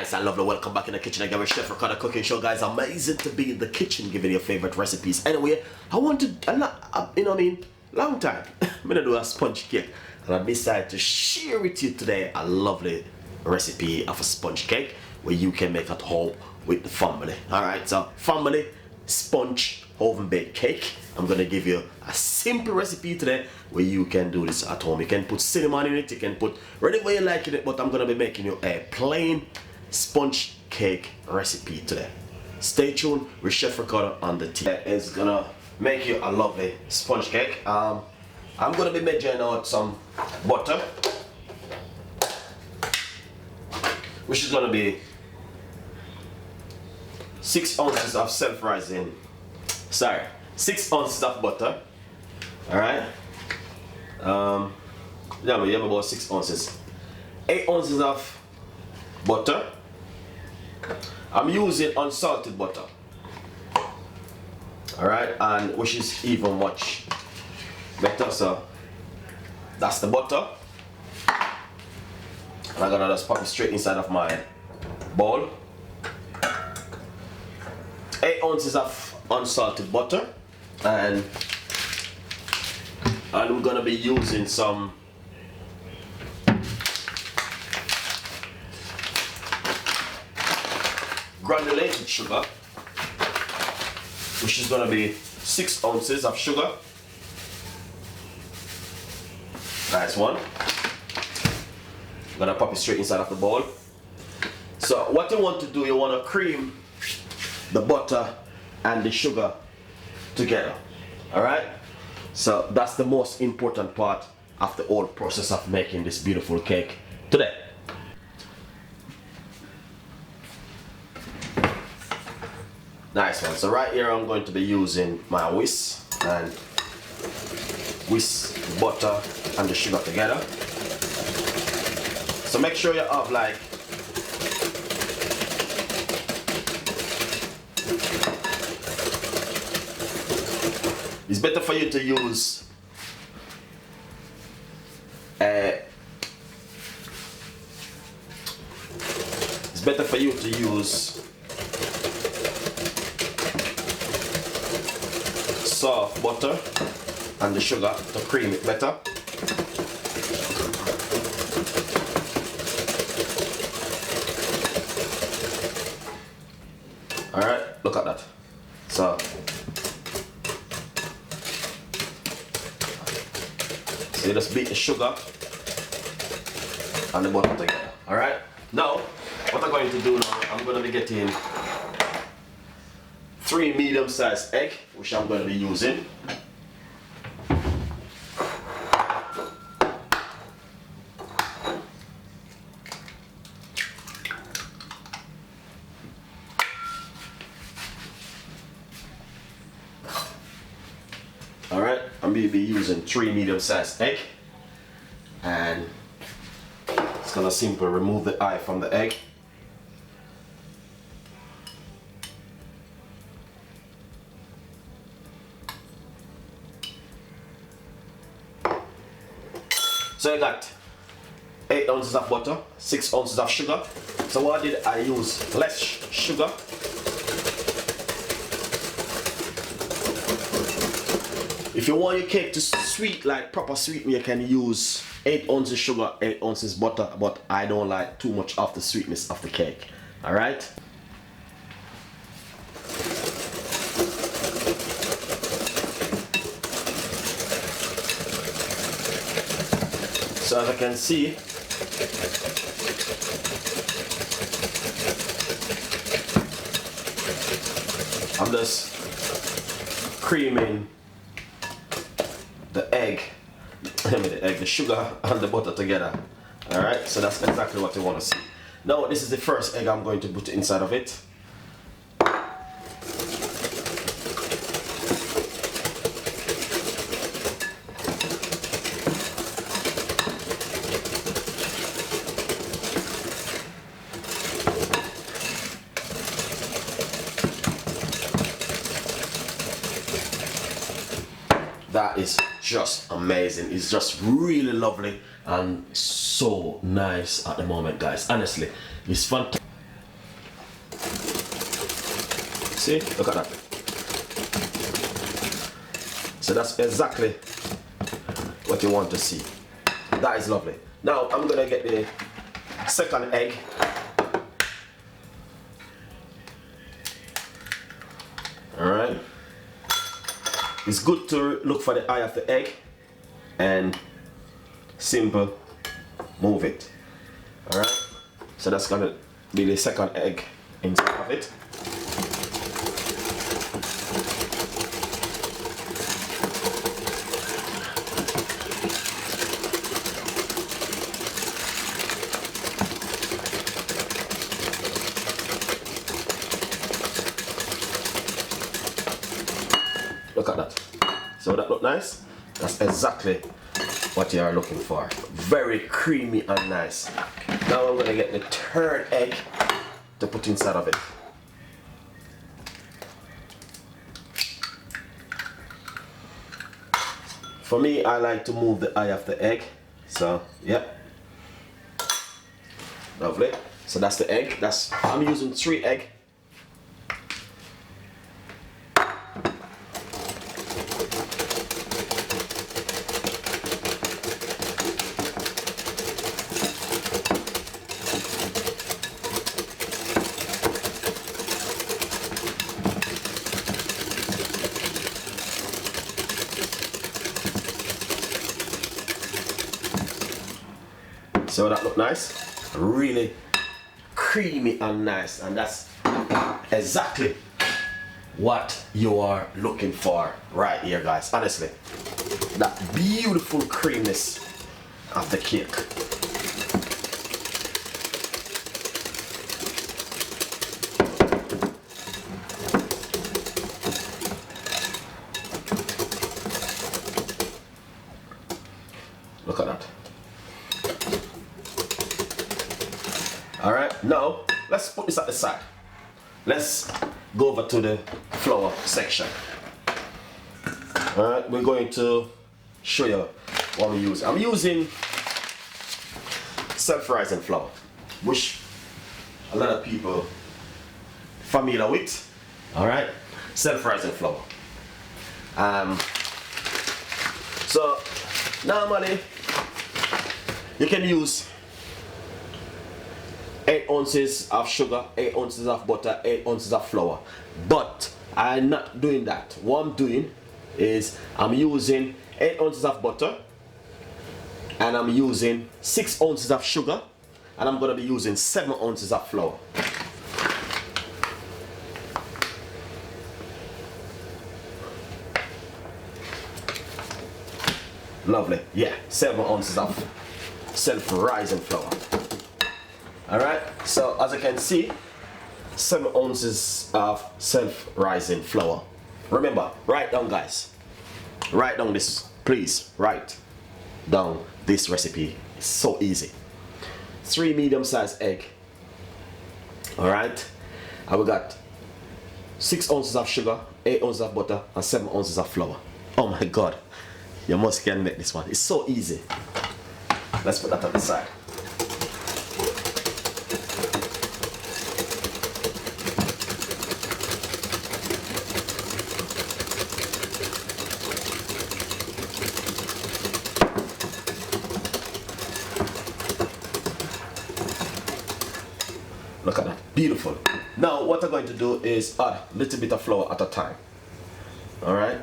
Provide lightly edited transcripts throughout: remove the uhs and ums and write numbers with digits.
Nice, I love it. Welcome back in the kitchen again with Chef Ricardo Cooking Show, guys. Amazing to be in the kitchen giving you your favorite recipes. Anyway, I wanted, you know what I mean, long time. I'm gonna do a sponge cake, and I decided to share with you today a lovely recipe of a sponge cake where you can make at home with the family. Alright, so family sponge oven baked cake. I'm gonna give you a simple recipe today where you can do this at home. You can put cinnamon in it, you can put whatever you like in it, but I'm gonna be making you a plain sponge cake recipe today. Stay tuned with Chef Ricardo on the TV. It's gonna make you a lovely sponge cake. I'm gonna be measuring out some butter, which is gonna be 6 ounces of 6 ounces of butter. Alright. Yeah, we have about 6 ounces. 8 ounces of butter. I'm using unsalted butter. Alright, and which is even much better. So that's the butter. And I'm gonna just pop it straight inside of my bowl. 8 ounces of unsalted butter, and we're gonna be using some granulated sugar, which is gonna be 6 ounces of sugar. Nice one. I'm gonna pop it straight inside of the bowl. So what you want to do, you want to cream the butter and the sugar together. Alright, so that's the most important part of the whole process of making this beautiful cake today. Nice one. So right here I'm going to be using my whisk and whisk the butter and the sugar together. So make sure you have like it's better for you to use soft butter and the sugar to cream it better. Alright, look at that. So you just beat the sugar and the butter together. Alright? Now, what I'm going to do now, I'm going to be getting 3 medium-sized eggs, which I'm going to be using. Alright, I'm going to be using 3 medium-sized eggs, and it's going to simply remove the eye from the egg. So I got 8 ounces of butter, 6 ounces of sugar. So what I did, I used less sugar. If you want your cake to sweet, like proper sweet, you can use 8 ounces sugar, 8 ounces butter, but I don't like too much of the sweetness of the cake. Alright? So as I can see, I'm just creaming the egg, the sugar and the butter together. Alright, so that's exactly what you want to see. Now this is the first egg I'm going to put inside of it. That is just amazing. It's just really lovely and so nice at the moment, guys. Honestly, it's fantastic. See, look at that. So that's exactly what you want to see. That is lovely. Now I'm gonna get the second egg. Alright. It's good to look for the eye of the egg and simple move it. Alright. So that's gonna be the second egg inside of it. Look at that. So that look nice? That's exactly what you are looking for. Very creamy and nice. Now I'm gonna get the third egg to put inside of it. For me, I like to move the eye of the egg. So, yep. Lovely. So that's the egg. I'm using 3 eggs. So that look nice, really creamy and nice, and that's exactly what you are looking for right here, guys. Honestly, that beautiful creaminess of the cake. Look at that. Alright, now let's put this at the side. Let's go over to the flour section. Alright, we're going to show you what we use. I'm using self-rising flour, which a lot of people familiar with. Alright, self-rising flour. So normally you can use 8 ounces of sugar, 8 ounces of butter, 8 ounces of flour. But I'm not doing that. What I'm doing is I'm using 8 ounces of butter, and I'm using 6 ounces of sugar, and I'm going to be using 7 ounces of flour. Lovely. Yeah, 7 ounces of self-rising flour. Alright, so as you can see, 7 ounces of self-rising flour. Remember, write down, guys. Write down this, please. Write down this recipe. It's so easy. 3 medium-sized egg. Alright, and we got 6 ounces of sugar, 8 ounces of butter, and 7 ounces of flour. Oh my God, you must can make this one. It's so easy. Let's put that on the side. Look at that, beautiful. Now what I'm going to do is add a little bit of flour at a time. Alright.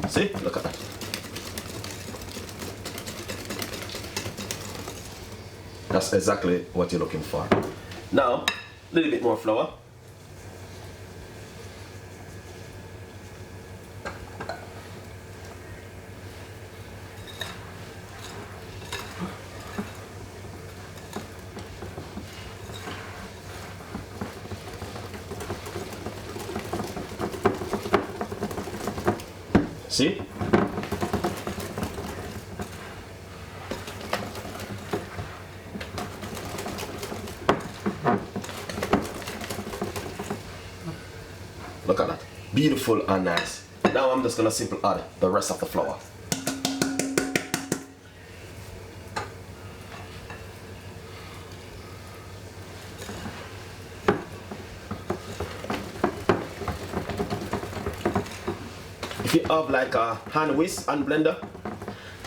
See, look at that. That's exactly what you're looking for. Now, a little bit more flour. See? Beautiful and nice. Now I'm just gonna simply add the rest of the flour. If you have like a hand whisk, hand blender,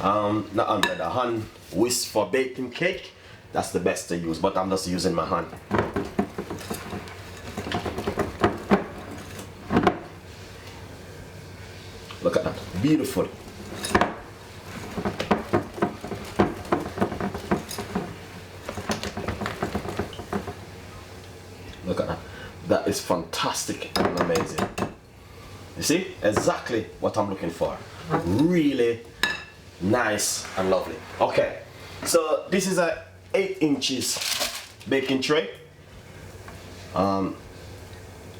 not hand blender, hand whisk for baking cake, that's the best to use, but I'm just using my hand. Look at that, beautiful. Look at that, that is fantastic and amazing. You see, exactly what I'm looking for. Really nice and lovely. Okay, so this is a 8 inches baking tray.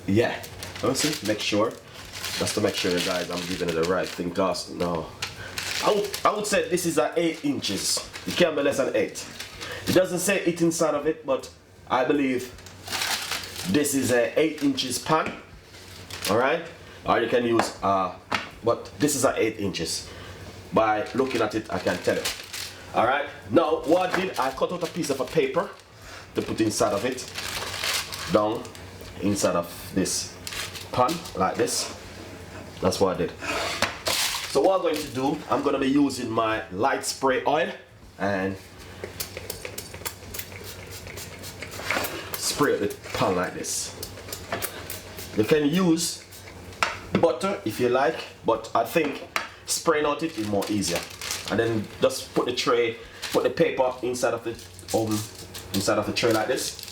Yeah, let's see, make sure, just to make sure guys I'm giving it the right thing, cause no, I would say this is a 8 inches. It can't be less than 8. It doesn't say it inside of it, but I believe this is a 8 inches pan. All right, or you can use but this is a 8 inches. By looking at it, I can tell you. All right, now what I did, I cut out a piece of a paper to put inside of it, down inside of this pan like this. That's what I did. So what I'm going to do, I'm going to be using my light spray oil and spray the pan like this. You can use butter if you like, but I think spraying out it is more easier. And then just put the tray, put the paper inside of the oven, inside of the tray like this.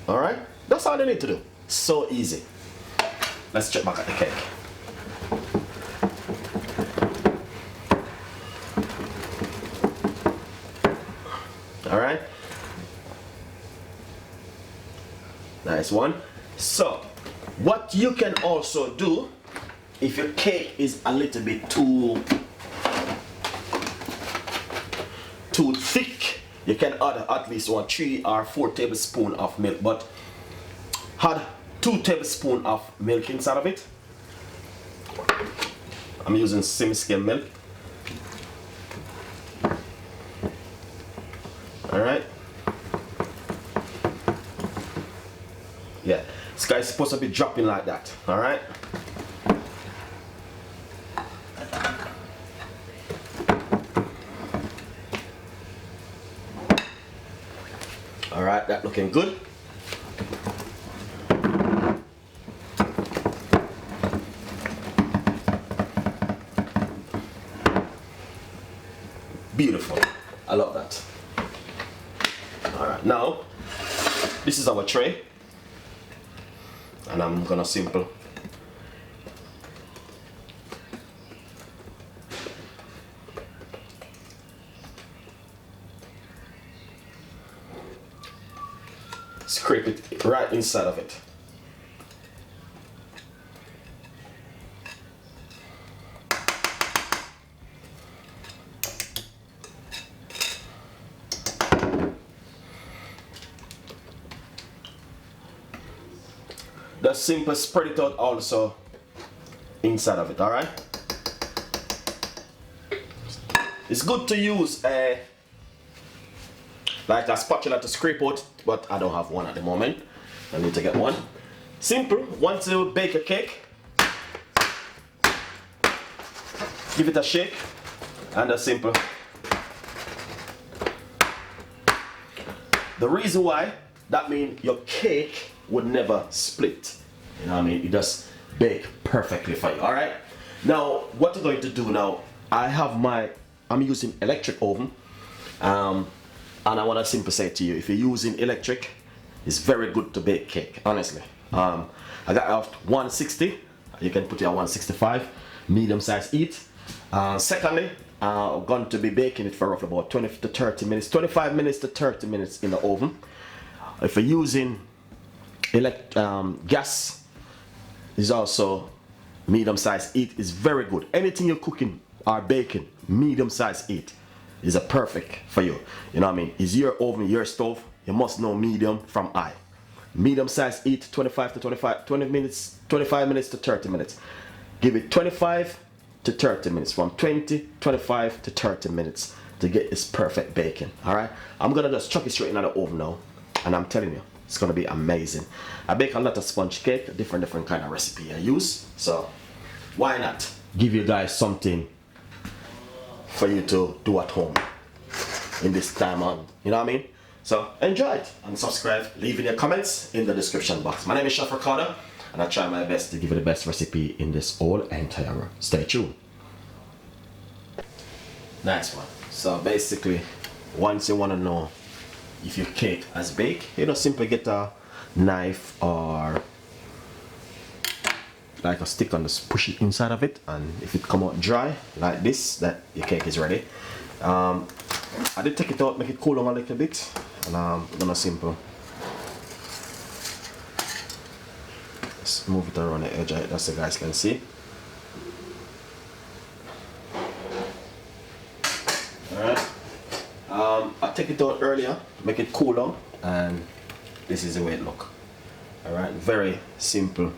All right, that's all you need to do. So easy. Let's check back at the cake. All right, nice one. So what you can also do, if your cake is a little bit too thick, you can add at least 3 or 4 tablespoons of milk, but add 2 tablespoons of milk inside of it. I'm using semi-skim milk. All right. Yeah, this guy's supposed to be dropping like that. All right. All right, that looking good. Beautiful. I love that. All right, now this is our tray, and I'm gonna simple scrape it right inside of it. Just simply spread it out also inside of it. All right, it's good to use like a spatula to scrape out, but I don't have one at the moment. I need to get one. Simple. Once you bake a cake, give it a shake, and a simple. The reason why, that means your cake would never split. You know what I mean? It just bake perfectly for you. All right. Now, what we're going to do now, I'm using electric oven. And I want to simply say to you, if you're using electric, it's very good to bake cake, honestly. I got off 160, you can put it at 165, medium size heat. Secondly, I'm going to be baking it for roughly about 20 to 30 minutes, 25 minutes to 30 minutes in the oven. If you're using gas, is also medium size heat is very good. Anything you're cooking or baking, medium size heat is a perfect for you. You know what I mean? It's your oven, your stove. you must know medium from high. Medium size eat 20 minutes to 30 minutes. Give it 25 to 30 minutes, from 25 to 30 minutes to get this perfect bacon. All right, I'm gonna just chuck it straight into the oven now, and I'm telling you, it's gonna be amazing. I bake a lot of sponge cake, different kind of recipe I use, so why not give you guys something for you to do at home in this time on, you know what I mean? So enjoy it and subscribe, leave in your comments in the description box. My name is Chef Ricardo, and I try my best to give you the best recipe in this whole entire world. Stay tuned. Nice one. So basically, once you want to know if your cake has baked, you don't simply get a knife or like a stick and just push it inside of it, and if it come out dry like this, that your cake is ready. I did take it out, make it cool down a little bit, and I'm gonna simple just move it around the edge of it, so you guys can see. Alright, I take it out earlier, make it cool down, and this is the way it look. Alright, very simple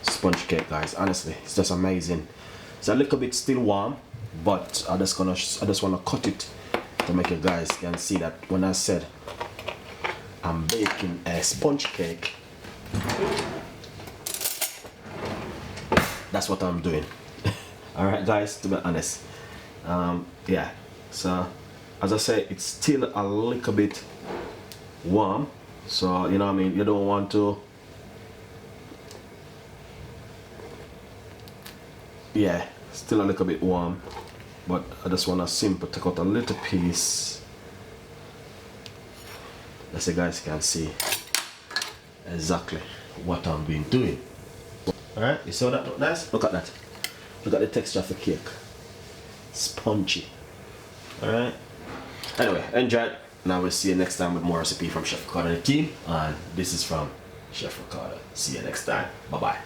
sponge cake, guys. Honestly, it's just amazing. It's a little bit still warm, but I just want to cut it to make you guys can see that when I said I'm baking a sponge cake, that's what I'm doing. All right, guys, to be honest, yeah. So as I say, it's still a little bit warm, so you know what I mean, you don't want to, yeah, still a little bit warm, but I just want to simply take out a little piece, as you guys can see exactly what I'm been doing. Alright, you saw that look nice? Look at that. Look at the texture of the cake. Spongy. Alright. Anyway, enjoy it. Now we'll see you next time with more recipe from Chef Ricardo and the team. And this is from Chef Ricardo. See you next time. Bye bye.